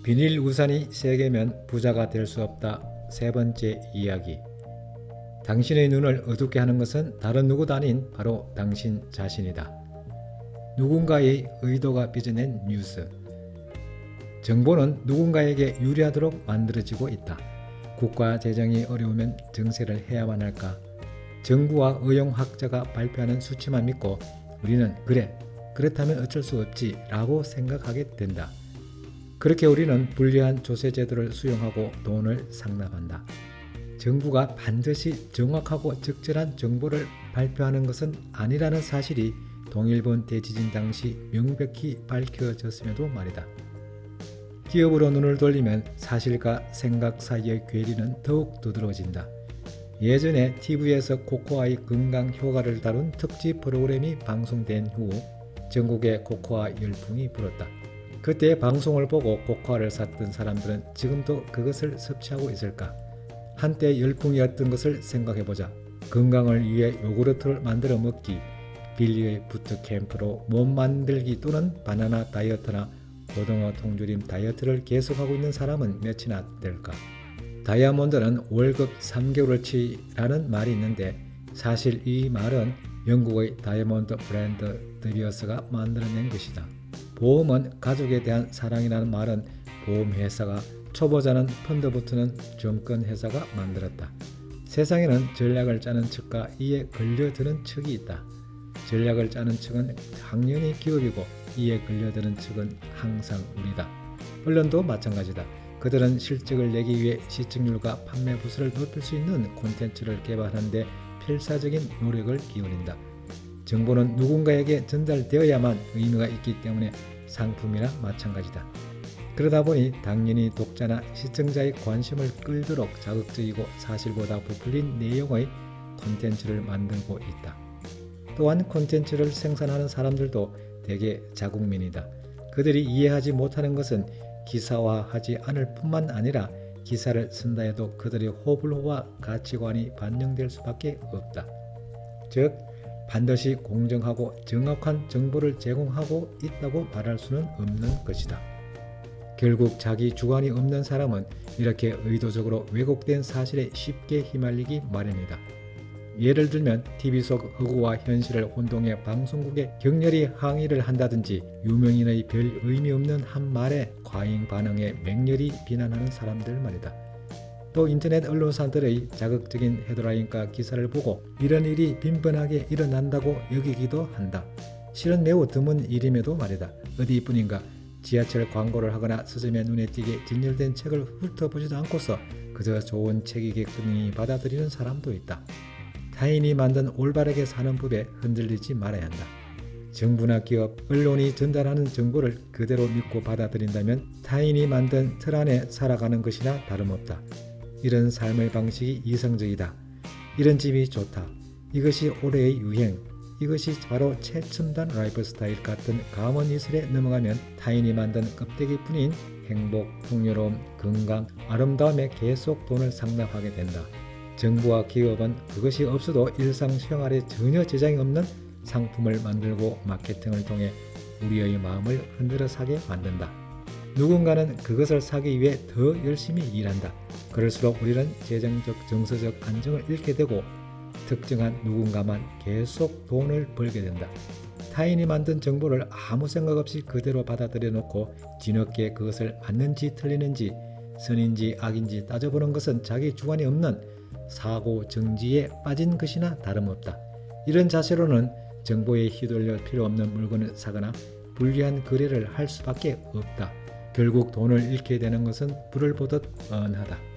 비닐 우산이 3개면 부자가 될 수 없다. 세 번째 이야기. 당신의 눈을 어둡게 하는 것은 다른 누구도 아닌 바로 당신 자신이다. 누군가의 의도가 빚어낸 뉴스. 정보는 누군가에게 유리하도록 만들어지고 있다. 국가 재정이 어려우면 증세를 해야만 할까? 정부와 의용학자가 발표하는 수치만 믿고 우리는 그렇다면 어쩔 수 없지 라고 생각하게 된다. 그렇게 우리는 불리한 조세제도를 수용하고 돈을 상납한다. 정부가 반드시 정확하고 적절한 정보를 발표하는 것은 아니라는 사실이 동일본 대지진 당시 명백히 밝혀졌음에도 말이다. 기업으로 눈을 돌리면 사실과 생각 사이의 괴리는 더욱 두드러진다. 예전에 TV에서 코코아의 건강 효과를 다룬 특집 프로그램이 방송된 후 전국에 코코아 열풍이 불었다. 그때 방송을 보고 코코아를 샀던 사람들은 지금도 그것을 섭취하고 있을까? 한때 열풍이었던 것을 생각해보자. 건강을 위해 요구르트를 만들어 먹기, 빌리의 부트캠프로 몸 만들기 또는 바나나 다이어트나 고등어 통조림 다이어트를 계속하고 있는 사람은 몇이나 될까? 다이아몬드는 월급 3개월치라는 말이 있는데 사실 이 말은 영국의 다이아몬드 브랜드 드비어스가 만들어낸 것이다. 보험은 가족에 대한 사랑이라는 말은 보험회사가, 초보자는 펀드부터는 증권회사가 만들었다. 세상에는 전략을 짜는 측과 이에 걸려드는 측이 있다. 전략을 짜는 측은 당연히 기업이고 이에 걸려드는 측은 항상 우리다. 언론도 마찬가지다. 그들은 실적을 내기 위해 시청률과 판매 부수를 높일 수 있는 콘텐츠를 개발하는데 필사적인 노력을 기울인다. 정보는 누군가에게 전달되어야만 의미가 있기 때문에 상품이나 마찬가지다. 그러다 보니 당연히 독자나 시청자의 관심을 끌도록 자극적이고 사실보다 부풀린 내용의 콘텐츠를 만들고 있다. 또한 콘텐츠를 생산하는 사람들도 대개 자국민이다. 그들이 이해하지 못하는 것은 기사화하지 않을 뿐만 아니라 기사를 쓴다 해도 그들의 호불호와 가치관이 반영될 수밖에 없다. 즉 반드시 공정하고 정확한 정보를 제공하고 있다고 말할 수는 없는 것이다. 결국 자기 주관이 없는 사람은 이렇게 의도적으로 왜곡된 사실에 쉽게 휘말리기 마련이다. 예를 들면 TV 속 허구와 현실을 혼동해 방송국에 격렬히 항의를 한다든지 유명인의 별 의미 없는 한 말에 과잉 반응해 맹렬히 비난하는 사람들 말이다. 또 인터넷 언론사들의 자극적인 헤드라인과 기사를 보고 이런 일이 빈번하게 일어난다고 여기기도 한다. 실은 매우 드문 일임에도 말이다. 어디뿐인가 지하철 광고를 하거나 서점에 눈에 띄게 진열된 책을 훑어보지도 않고서 그저 좋은 책이겠거니 받아들이는 사람도 있다. 타인이 만든 올바르게 사는 법에 흔들리지 말아야 한다. 정부나 기업, 언론이 전달하는 정보를 그대로 믿고 받아들인다면 타인이 만든 틀 안에 살아가는 것이나 다름없다. 이런 삶의 방식이 이성적이다. 이런 집이 좋다. 이것이 올해의 유행. 이것이 바로 최첨단 라이프 스타일 같은 감언 이설에 넘어가면 타인이 만든 껍데기뿐인 행복, 풍요로움, 건강, 아름다움에 계속 돈을 상납하게 된다. 정부와 기업은 그것이 없어도 일상생활에 전혀 지장이 없는 상품을 만들고 마케팅을 통해 우리의 마음을 흔들어 사게 만든다. 누군가는 그것을 사기 위해 더 열심히 일한다. 그럴수록 우리는 재정적, 정서적 안정을 잃게 되고 특정한 누군가만 계속 돈을 벌게 된다. 타인이 만든 정보를 아무 생각 없이 그대로 받아들여 놓고 뒤늦게 그것을 맞는지 틀리는지 선인지 악인지 따져보는 것은 자기 주관이 없는 사고 정지에 빠진 것이나 다름없다. 이런 자세로는 정보에 휘둘려 필요 없는 물건을 사거나 불리한 거래를 할 수밖에 없다. 결국 돈을 잃게 되는 것은 불을 보듯 뻔하다.